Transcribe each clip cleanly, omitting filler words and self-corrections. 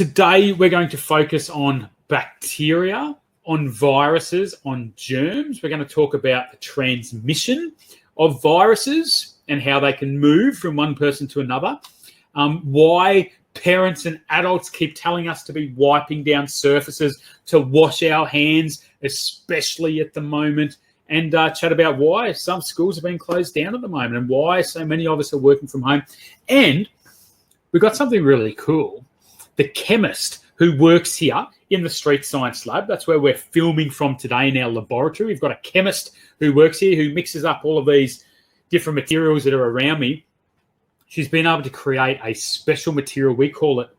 Today, we're going to focus on bacteria, on viruses, on germs. We're going to talk about the transmission of viruses and how they can move from one person to another. Why parents and adults keep telling us to be wiping down surfaces, to wash our hands, especially at the moment, and chat about why some schools are being closed down at the moment and why so many of us are working from home. And we've got something really cool. The chemist who works here in the Street Science Lab, that's where we're filming from today in our laboratory. We've got a chemist who works here who mixes up all of these different materials that are around me. She's been able to create a special material. We call it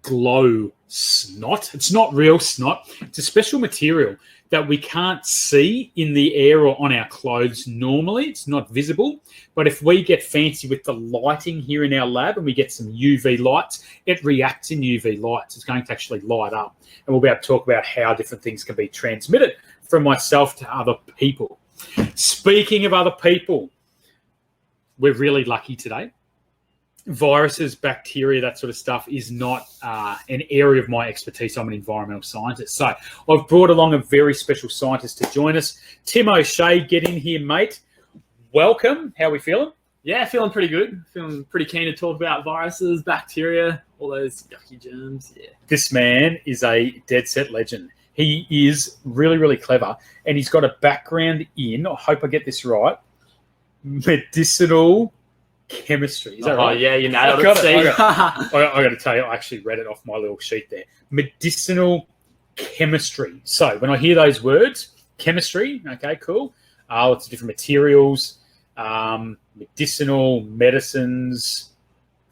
glow snot. It's not real snot. It's a special material that we can't see in the air or on our clothes normally. It's not visible. But if we get fancy with the lighting here in our lab and we get some UV lights, it reacts in UV lights. It's going to actually light up. And we'll be able to talk about how different things can be transmitted from myself to other people. Speaking of other people, we're really lucky today. Viruses, bacteria, that sort of stuff is not an area of my expertise. I'm an environmental scientist. So I've brought along a very special scientist to join us. Tim O'Shea, get in here, mate. Welcome. How are we feeling? Yeah, feeling pretty good. Feeling pretty keen to talk about viruses, bacteria, all those yucky germs. Yeah. This man is a dead set legend. He is really, really clever, and he's got a background in, I hope I get this right, medicinal chemistry. Is that right? Oh, yeah, you nailed it. I got to tell you, I actually read it off my little sheet there. Medicinal chemistry. So when I hear those words, chemistry, okay, cool. Lots of different materials, medicinal, medicines,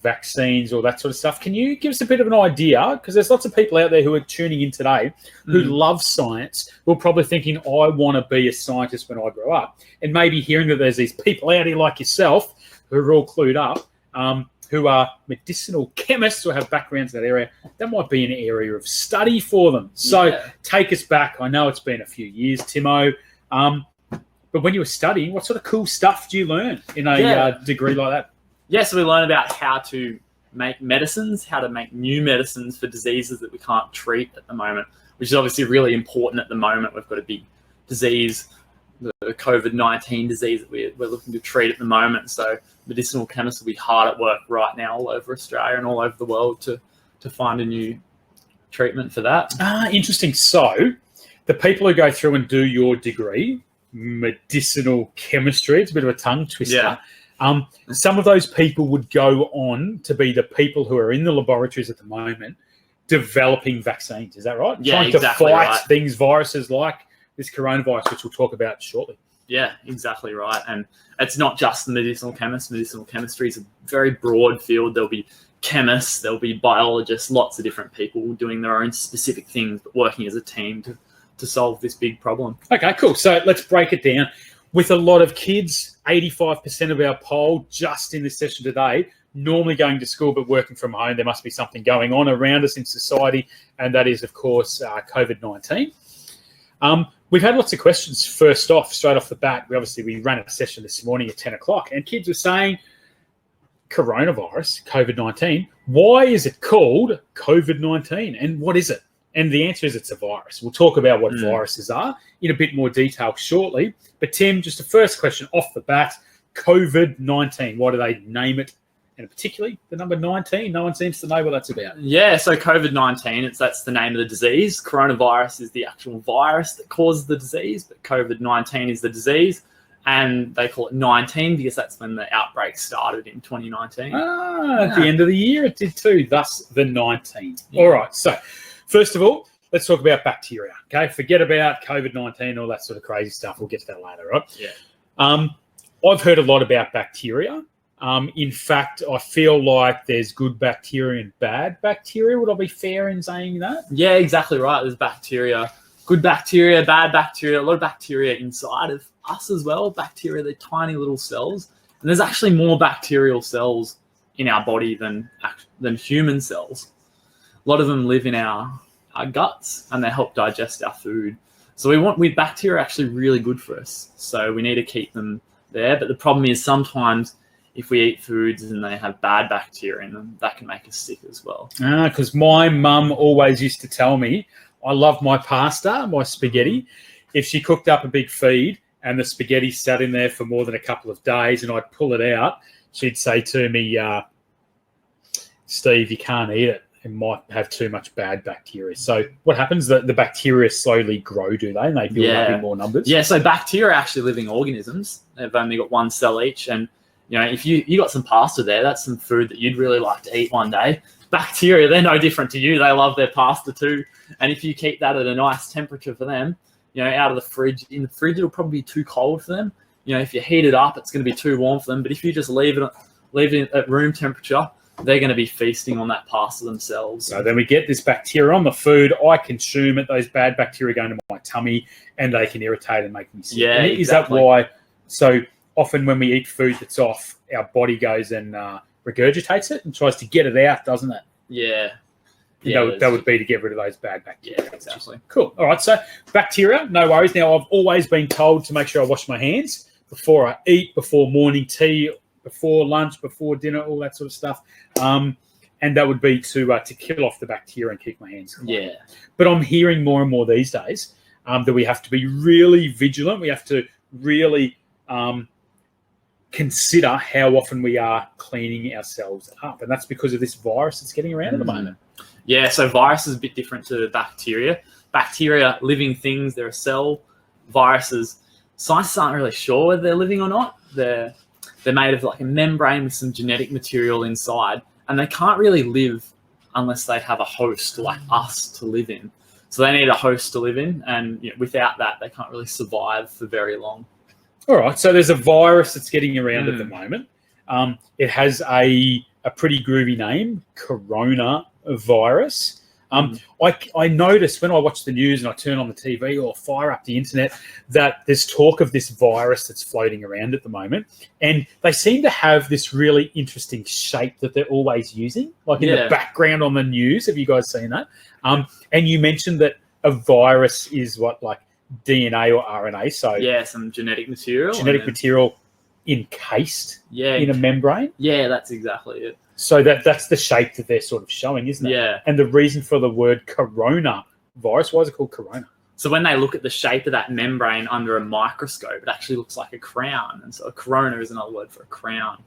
vaccines, all that sort of stuff. Can you give us a bit of an idea? Because there's lots of people out there who are tuning in today who love science, who are probably thinking, I want to be a scientist when I grow up. And maybe hearing that there's these people out here like yourself who are all clued up, who are medicinal chemists or have backgrounds in that area, that might be an area of study for them. So take us back. I know it's been a few years, Timo, but when you were studying, what sort of cool stuff do you learn in a degree like that? Yeah, so we learn about how to make medicines, how to make new medicines for diseases that we can't treat at the moment, which is obviously really important at the moment. We've got a big disease, the COVID-19 disease that we're looking to treat at the moment. So medicinal chemists will be hard at work right now all over Australia and all over the world to find a new treatment for that. Interesting. So the people who go through and do your degree, medicinal chemistry, it's a bit of a tongue twister. Yeah. Some of those people would go on to be the people who are in the laboratories at the moment developing vaccines. Is that right? Yeah, trying exactly to fight right. things, viruses like this coronavirus, which we'll talk about shortly. Yeah, exactly right. And it's not just the medicinal chemists. Medicinal chemistry is a very broad field. There'll be chemists, there'll be biologists, lots of different people doing their own specific things, but working as a team to solve this big problem. Okay, cool. So let's break it down. With a lot of kids, 85% of our poll just in this session today, normally going to school but working from home. There must be something going on around us in society, and that is, of course, COVID-19. We've had lots of questions first off, straight off the bat. We ran a session this morning at 10 o'clock, and kids were saying, coronavirus, COVID-19, why is it called COVID-19, and what is it? And the answer is it's a virus. We'll talk about what viruses are in a bit more detail shortly. But Tim, just the first question off the bat, COVID-19, why do they name it? And particularly the number 19, no one seems to know what that's about. Yeah, so COVID-19, that's the name of the disease. Coronavirus is the actual virus that causes the disease, but COVID-19 is the disease. And they call it 19 because that's when the outbreak started in 2019. At the end of the year it did too, thus the 19. Yeah. All right, so first of all, let's talk about bacteria, okay? Forget about COVID-19, all that sort of crazy stuff. We'll get to that later, right? Yeah. I've heard a lot about bacteria. In fact, I feel like there's good bacteria and bad bacteria. Would I be fair in saying that? Yeah, exactly right. There's bacteria, good bacteria, bad bacteria, a lot of bacteria inside of us as well. Bacteria, they're tiny little cells. And there's actually more bacterial cells in our body than human cells. A lot of them live in our guts and they help digest our food. So bacteria are actually really good for us. So we need to keep them there. But the problem is sometimes if we eat foods and they have bad bacteria in them, that can make us sick as well. Because my mum always used to tell me, I love my pasta, my spaghetti. If she cooked up a big feed and the spaghetti sat in there for more than a couple of days and I'd pull it out, she'd say to me, Steve, you can't eat it. It might have too much bad bacteria. So what happens? The bacteria slowly grow, do they? And they build up in more numbers? Yeah, so bacteria are actually living organisms. They've only got one cell each. And, if you got some pasta there, that's some food that you'd really like to eat one day. Bacteria, they're no different to you. They love their pasta too. And if you keep that at a nice temperature for them, out of the fridge, in the fridge, it'll probably be too cold for them. If you heat it up, it's going to be too warm for them. But if you just leave it at room temperature, they're going to be feasting on that pasta themselves. So then we get this bacteria on the food. I consume it. Those bad bacteria go into my tummy and they can irritate and make me sick. Yeah, Is that why? So often when we eat food that's off, our body goes and regurgitates it and tries to get it out, doesn't it? Yeah. That would be to get rid of those bad bacteria. Yeah, exactly. Cool. All right. So bacteria, no worries. Now, I've always been told to make sure I wash my hands before I eat, before morning tea, before lunch, before dinner, all that sort of stuff. And that would be to kill off the bacteria and keep my hands clean. Yeah. But I'm hearing more and more these days that we have to be really vigilant. We have to really consider how often we are cleaning ourselves up. And that's because of this virus that's getting around at the moment. Yeah, so virus is a bit different to bacteria. Bacteria, living things, they're a cell. Viruses, scientists aren't really sure whether they're living or not. They're made of like a membrane with some genetic material inside, and they can't really live unless they have a host like us to live in. So they need a host to live in, and without that, they can't really survive for very long. All right, so there's a virus that's getting around at the moment. It has a pretty groovy name, coronavirus. I noticed when I watch the news and I turn on the TV or fire up the internet that there's talk of this virus that's floating around at the moment. And they seem to have this really interesting shape that they're always using, like in the background on the news. Have you guys seen that? And you mentioned that a virus is like DNA or RNA. So some genetic material. Material encased in a membrane. Yeah, that's exactly it. So that's the shape that they're sort of showing, isn't it? Yeah. And the reason for the word coronavirus, why is it called corona? So when they look at the shape of that membrane under a microscope, it actually looks like a crown. And so a corona is another word for a crown.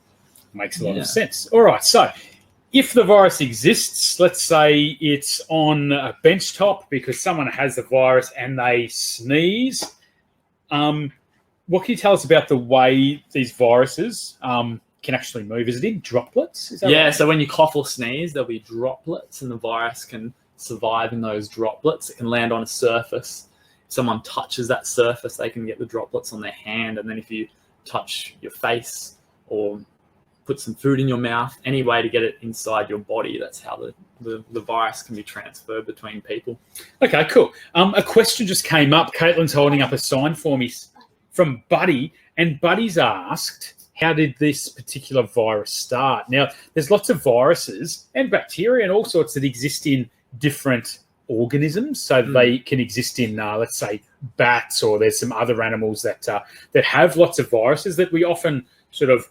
Makes a lot of sense. All right. So if the virus exists, let's say it's on a bench top because someone has the virus and they sneeze. What can you tell us about the way these viruses can actually move? Is it in droplets? Is that right? So when you cough or sneeze, there'll be droplets, and the virus can survive in those droplets. It can land on a surface. If someone touches that surface, they can get the droplets on their hand, and then if you touch your face or put some food in your mouth, any way to get it inside your body, that's how the virus can be transferred between people. Okay, cool. A question just came up. Caitlin's holding up a sign for me from Buddy, and Buddy's asked, how did this particular virus start? Now, there's lots of viruses and bacteria and all sorts that exist in different organisms. So they can exist in, let's say, bats, or there's some other animals that have lots of viruses that we often sort of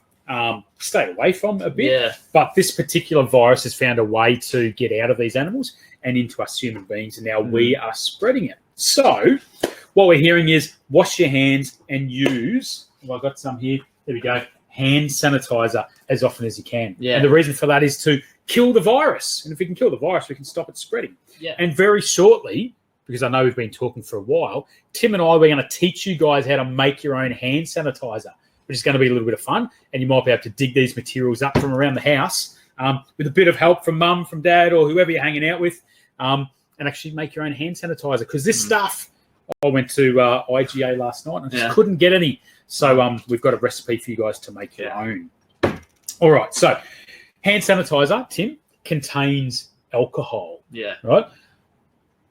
stay away from a bit. Yeah. But this particular virus has found a way to get out of these animals and into us human beings, and now we are spreading it. So what we're hearing is wash your hands and use, I've got some here, there we go, hand sanitizer as often as you can. Yeah. And the reason for that is to kill the virus. And if we can kill the virus, we can stop it spreading. Yeah. And very shortly, because I know we've been talking for a while, Tim and I, we're going to teach you guys how to make your own hand sanitizer, which is going to be a little bit of fun. And you might be able to dig these materials up from around the house with a bit of help from mum, from dad, or whoever you're hanging out with, and actually make your own hand sanitizer. Because this stuff, I went to IGA last night and I just couldn't get any. So we've got a recipe for you guys to make your own. All right. So hand sanitizer, Tim, contains alcohol. Yeah. Right?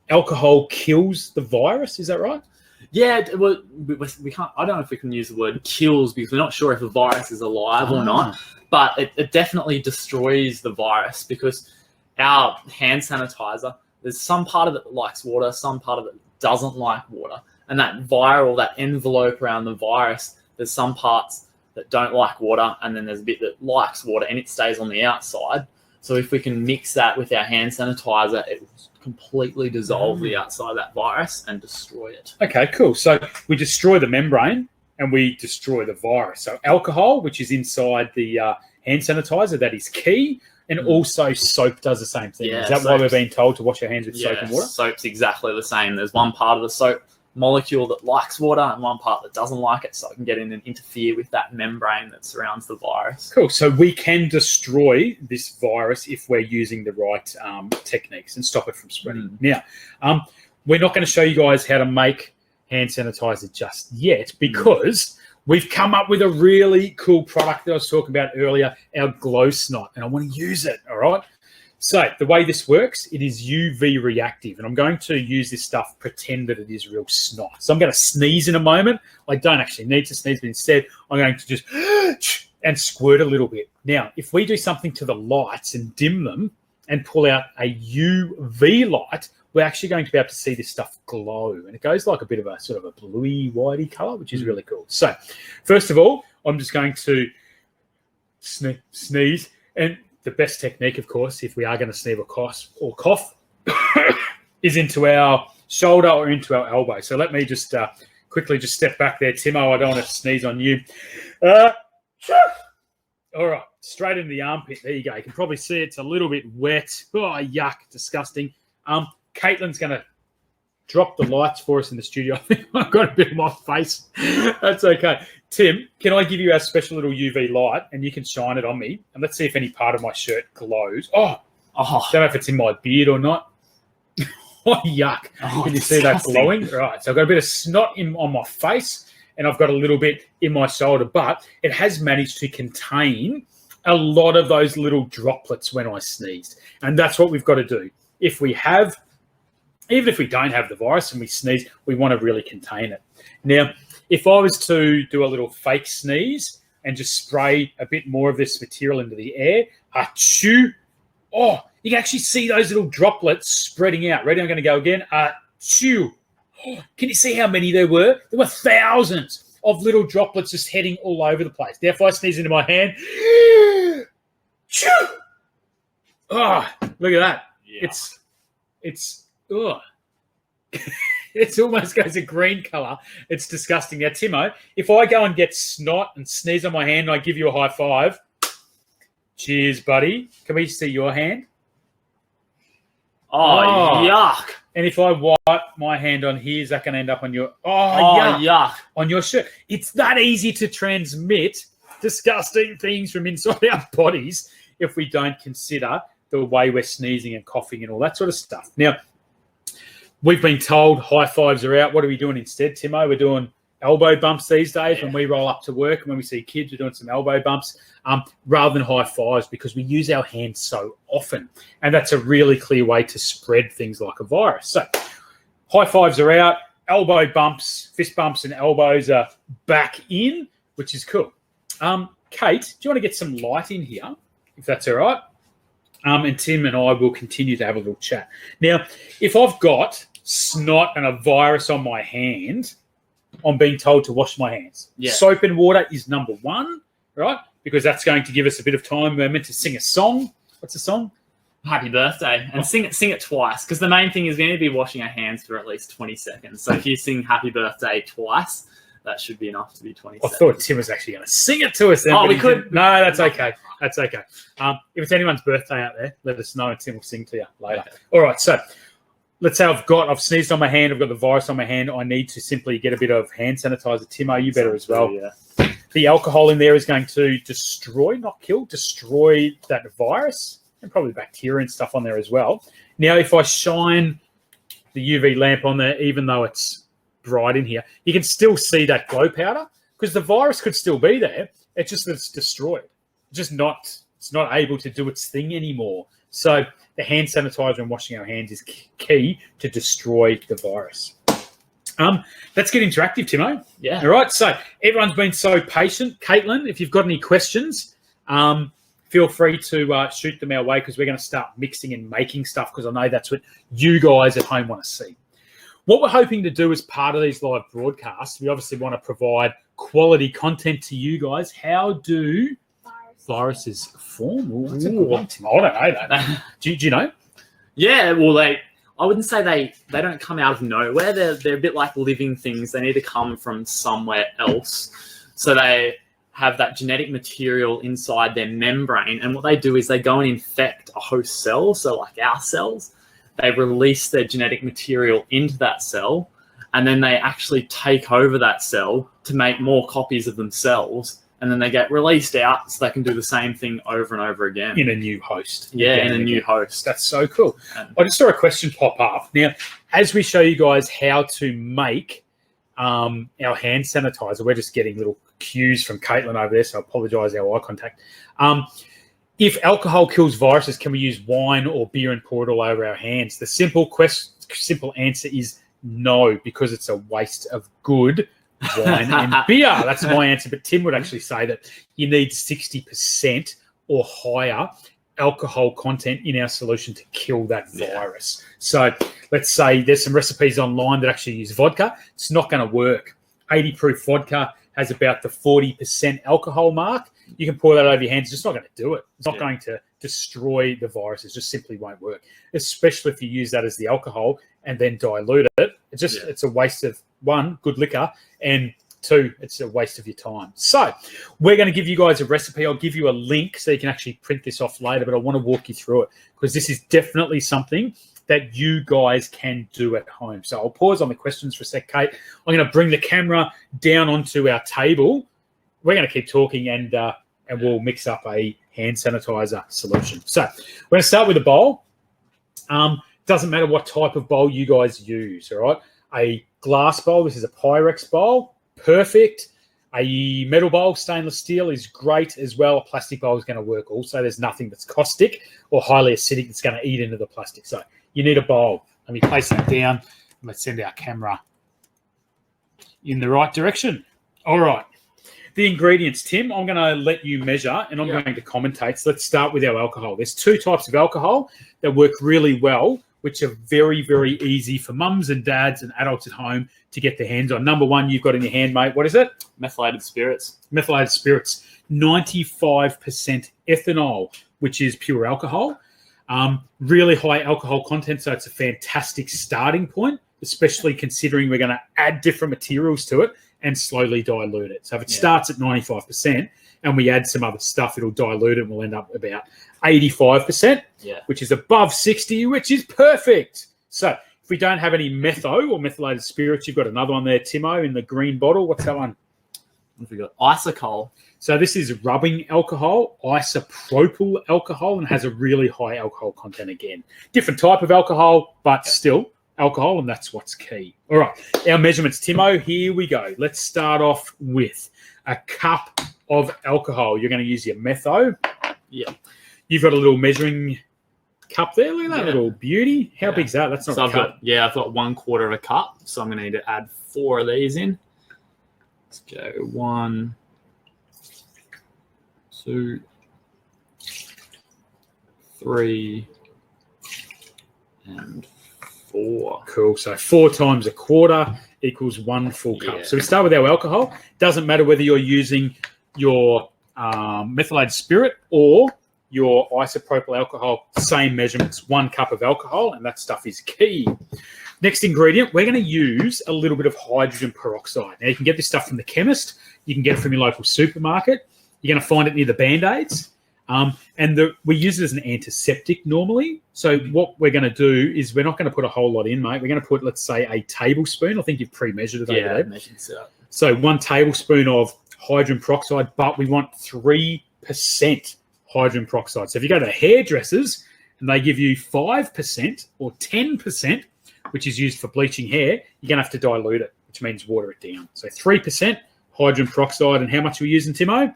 Alcohol kills the virus. Is that right? Yeah. Well, we can't. I don't know if we can use the word kills because we're not sure if a virus is alive or not. But it definitely destroys the virus because our hand sanitizer, there's some part of it that likes water, some part of it doesn't like water. And that viral, that envelope around the virus, there's some parts that don't like water, and then there's a bit that likes water and it stays on the outside. So if we can mix that with our hand sanitizer, it will completely dissolve the outside of that virus and destroy it. Okay, cool. So we destroy the membrane and we destroy the virus. So alcohol, which is inside the hand sanitizer, that is key. And also soap does the same thing. Yeah, is that why we're being told to wash our hands with soap and water? Soap's exactly the same. There's one part of the soap molecule that likes water and one part that doesn't like it, so it can get in and interfere with that membrane that surrounds the virus. Cool. So we can destroy this virus if we're using the right techniques and stop it from spreading. Now, we're not going to show you guys how to make hand sanitizer just yet because we've come up with a really cool product that I was talking about earlier, our Glow Snot, and I want to use it, all right? So the way this works, it is UV reactive, and I'm going to use this stuff, pretend that it is real snot. So I'm going to sneeze in a moment. I don't actually need to sneeze, but instead I'm going to just and squirt a little bit. Now, if we do something to the lights and dim them and pull out a UV light, we're actually going to be able to see this stuff glow, and it goes like a bit of a sort of a bluey, whitey color, which is really cool. So first of all, I'm just going to sneeze, and the best technique, of course, if we are going to sneeze or cough, is into our shoulder or into our elbow. So let me just quickly just step back there, Timo. I don't want to sneeze on you. All right, straight into the armpit. There you go. You can probably see it's a little bit wet. Oh, yuck, disgusting. Caitlin's going to drop the lights for us in the studio. I think I've got a bit of my face. That's okay. Tim, can I give you our special little UV light and you can shine it on me? And let's see if any part of my shirt glows. Oh, don't know if it's in my beard or not. Oh, yuck. Can you see that glowing? Right. So I've got a bit of snot on my face and I've got a little bit in my shoulder, but it has managed to contain a lot of those little droplets when I sneezed. And that's what we've got to do. Even if we don't have the virus and we sneeze, we want to really contain it. Now, if I was to do a little fake sneeze and just spray a bit more of this material into the air, achoo, oh, you can actually see those little droplets spreading out. Ready? I'm going to go again. Achoo. Oh, can you see how many there were? There were thousands of little droplets just heading all over the place. Now, if I sneeze into my hand, achoo. Oh, look at that. Yeah. It's it almost goes a green color. It's disgusting. Now, Timo, if I go and get snot and sneeze on my hand and I give you a high five, cheers, buddy. Can we see your hand? Oh, yuck. And if I wipe my hand on here, is that going to end up on your... yuck. On your shirt. It's that easy to transmit disgusting things from inside our bodies if we don't consider the way we're sneezing and coughing and all that sort of stuff. Now, we've been told high fives are out. What are we doing instead, Timo? We're doing elbow bumps these days. When we roll up to work and when we see kids, we're doing some elbow bumps rather than high fives because we use our hands so often. And that's a really clear way to spread things like a virus. So high fives are out. Elbow bumps, fist bumps and elbows are back in, which is cool. Kate, do you want to get some light in here, if that's all right? And Tim and I will continue to have a little chat. Now, if I've got snot and a virus on my hand, I'm being told to wash my hands. Yeah. Soap and water is number one, right? Because that's going to give us a bit of time. We're meant to sing a song. What's the song? Happy birthday. And sing it twice. Because the main thing is we need to be washing our hands for at least 20 seconds. So if you sing happy birthday twice, that should be enough to be 20 seconds. I thought Tim was actually going to sing it to us then. Oh, we could. No, that's okay. That's okay. If it's anyone's birthday out there, let us know and Tim will sing to you later. Okay. All right, so let's say I've sneezed on my hand, I've got the virus on my hand. I need to simply get a bit of hand sanitizer. Timo, you better as well. Yeah. The alcohol in there is going to destroy, not kill, destroy that virus and probably bacteria and stuff on there as well. Now, if I shine the UV lamp on there, even though it's bright in here, you can still see that glow powder because the virus could still be there. It's just that it's destroyed. It's not able to do its thing anymore. So the hand sanitizer and washing our hands is key to destroy the virus. Let's get interactive, Timo. Yeah. All right. So everyone's been so patient. Caitlin, if you've got any questions, feel free to shoot them our way because we're going to start mixing and making stuff because I know that's what you guys at home want to see. What we're hoping to do as part of these live broadcasts, we obviously want to provide quality content to you guys. How do viruses form? Ooh, that's a good one, Tim. I don't know that. Do you know? Yeah, well, I wouldn't say they don't come out of nowhere. They're a bit like living things. They need to come from somewhere else. So they have that genetic material inside their membrane, and what they do is they go and infect a host cell. So like our cells, they release their genetic material into that cell, and then they actually take over that cell to make more copies of themselves. And then they get released out so they can do the same thing over and over again. In a new host. Yeah, in a new host. That's so cool. I just saw a question pop up. Now, as we show you guys how to make our hand sanitizer, we're just getting little cues from Caitlin over there, so I apologise our eye contact. If alcohol kills viruses, can we use wine or beer and pour it all over our hands? The simple answer is no, because it's a waste of good wine and beer. That's my answer. But Tim would actually say that you need 60% or higher alcohol content in our solution to kill that virus. So let's say there's some recipes online that actually use vodka. It's not going to work. 80 proof vodka has about the 40% alcohol mark. You can pour that over your hands. It's just not going to do it. It's not going to destroy the virus. It just simply won't work, especially if you use that as the alcohol and then dilute it. It's a waste of, one, good liquor, and two, it's a waste of your time. So we're going to give you guys a recipe. I'll give you a link so you can actually print this off later, but I want to walk you through it because this is definitely something that you guys can do at home. So I'll pause on the questions for a sec, Kate. I'm going to bring the camera down onto our table. We're going to keep talking and we'll mix up a hand sanitizer solution. So we're going to start with a bowl. Doesn't matter what type of bowl you guys use, all right? A glass bowl, this is a Pyrex bowl, perfect. A metal bowl, stainless steel, is great as well. A plastic bowl is going to work also. There's nothing that's caustic or highly acidic that's going to eat into the plastic. So you need a bowl. Let me place that down. Let's send our camera in the right direction. All right. The ingredients, Tim, I'm going to let you measure and I'm going to commentate. So let's start with our alcohol. There's two types of alcohol that work really well, which are very, very easy for mums and dads and adults at home to get their hands on. Number one, you've got in your hand, mate. What is it? Methylated spirits. Methylated spirits. 95% ethanol, which is pure alcohol. Really high alcohol content, so it's a fantastic starting point, especially considering we're going to add different materials to it and slowly dilute it. So if it starts at 95% and we add some other stuff, it'll dilute it and we'll end up about 85%, which is above 60, which is perfect. So if we don't have any metho or methylated spirits, you've got another one there, Timo, in the green bottle. What's that one? What have we got? Isocol. So this is rubbing alcohol, isopropyl alcohol, and has a really high alcohol content again. Different type of alcohol, but still alcohol, and that's what's key. All right, our measurements, Timo, here we go. Let's start off with a cup of alcohol. You're going to use your metho. Yeah. You've got a little measuring cup there. Look at that little beauty. How big's that? That's not a cup. I've got 1/4 of a cup, so I'm going to need to add 4 of these in. Let's go 1, 2, 3, and 4. Cool. So 4 times 1/4 equals 1 full cup. So we start with our alcohol. Doesn't matter whether you're using your methylated spirit or your isopropyl alcohol, same measurements, 1 cup of alcohol, and that stuff is key. Next ingredient, we're going to use a little bit of hydrogen peroxide. Now, you can get this stuff from the chemist. You can get it from your local supermarket. You're going to find it near the Band-Aids. We use it as an antiseptic normally. So what we're going to do is we're not going to put a whole lot in, mate. We're going to put, let's say, a tablespoon. I think you've pre-measured it over there. Measured so. So 1 tablespoon of hydrogen peroxide, but we want 3% hydrogen peroxide. So if you go to hairdressers and they give you 5% or 10%, which is used for bleaching hair, you're going to have to dilute it, which means water it down. So 3% hydrogen peroxide. And how much are we using, Timo?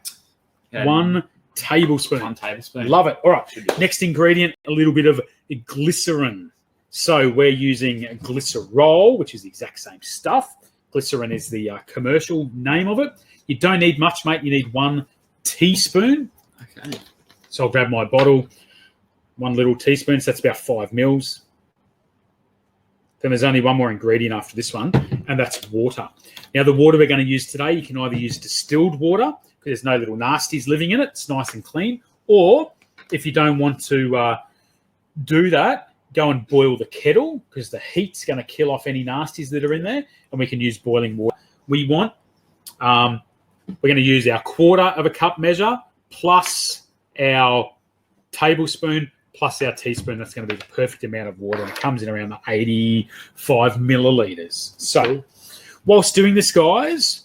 1 tablespoon. 1 tablespoon. Love it. All right. Next ingredient, a little bit of glycerin. So we're using glycerol, which is the exact same stuff. Glycerin is the commercial name of it. You don't need much, mate. You need 1 teaspoon. Okay. So I'll grab my bottle, 1 little teaspoon. So that's about 5 mils. Then there's only one more ingredient after this one, and that's water. Now, the water we're going to use today, you can either use distilled water because there's no little nasties living in it. It's nice and clean. Or if you don't want to do that, go and boil the kettle because the heat's going to kill off any nasties that are in there, and we can use boiling water. We're going to use our 1/4 cup measure plus our tablespoon plus our teaspoon. That's going to be the perfect amount of water, and it comes in around the 85 milliliters. So whilst doing this, guys,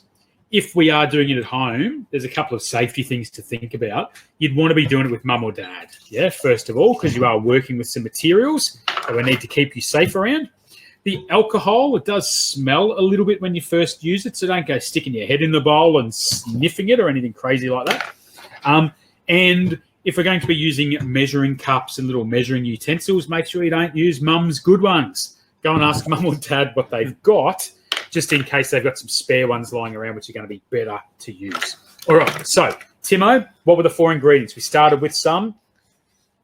if we are doing it at home, there's a couple of safety things to think about. You'd want to be doing it with mum or dad, first of all, because you are working with some materials that we need to keep you safe around. The alcohol, it does smell a little bit when you first use it, so don't go sticking your head in the bowl and sniffing it or anything crazy like that. And if we're going to be using measuring cups and little measuring utensils, make sure you don't use mum's good ones. Go and ask mum or dad what they've got, just in case they've got some spare ones lying around, which are going to be better to use. All right, so Timo, what were the 4 ingredients? We started with some.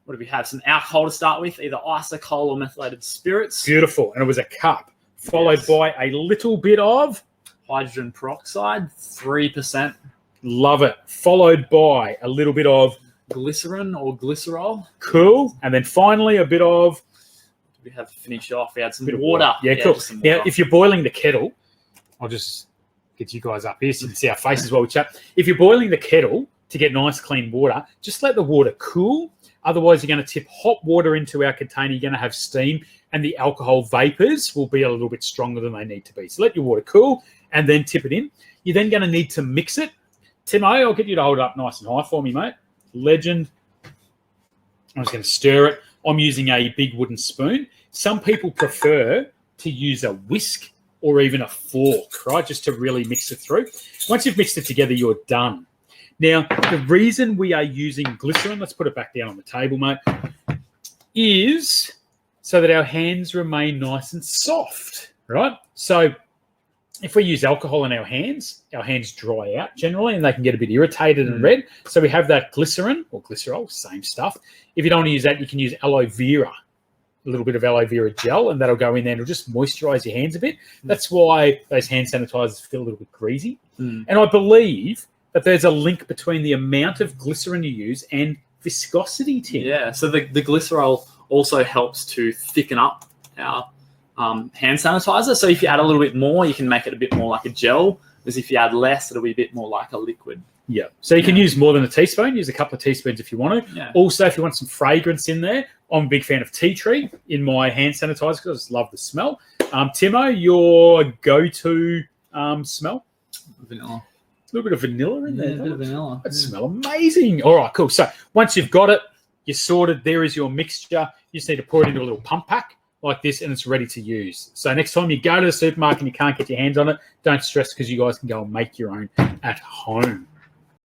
What do we have? Some alcohol to start with, either isocol or methylated spirits. Beautiful, and it was a cup, followed by a little bit of hydrogen peroxide, 3%. Love it. Followed by a little bit of glycerin or glycerol. Cool, and then finally a bit of. We have to finish off. We had some water. Yeah, cool. Now, if you're boiling the kettle, I'll just get you guys up here so you can see our faces while we chat. If you're boiling the kettle to get nice, clean water, just let the water cool. Otherwise, you're going to tip hot water into our container. You're going to have steam, and the alcohol vapors will be a little bit stronger than they need to be. So let your water cool and then tip it in. You're then going to need to mix it. Timo, I'll get you to hold it up nice and high for me, mate. Legend. I'm just going to stir it. I'm using a big wooden spoon. Some people prefer to use a whisk or even a fork, right, just to really mix it through. Once you've mixed it together, you're done. Now, the reason we are using glycerin, let's put it back down on the table, mate, is so that our hands remain nice and soft, right? So if we use alcohol in our hands dry out generally, and they can get a bit irritated and red. So we have that glycerin or glycerol, same stuff. If you don't want to use that, you can use aloe vera, a little bit of aloe vera gel, and that'll go in there and it'll just moisturize your hands a bit. That's why those hand sanitizers feel a little bit greasy. And I believe that there's a link between the amount of glycerin you use and viscosity, Tim. Yeah, so the glycerol also helps to thicken up our hand sanitizer. So if you add a little bit more, you can make it a bit more like a gel. Whereas if you add less, it'll be a bit more like a liquid. Yeah. So you can use more than a teaspoon. Use a couple of teaspoons if you want to. Yeah. Also, if you want some fragrance in there, I'm a big fan of tea tree in my hand sanitizer because I just love the smell. Timo, your go-to smell? Vanilla. A little bit of vanilla in there. A bit of vanilla. That smell amazing. All right, cool. So once you've got it, you're sorted. There is your mixture. You just need to pour it into a little pump pack like this, and it's ready to use. So next time you go to the supermarket and you can't get your hands on it, don't stress because you guys can go and make your own at home.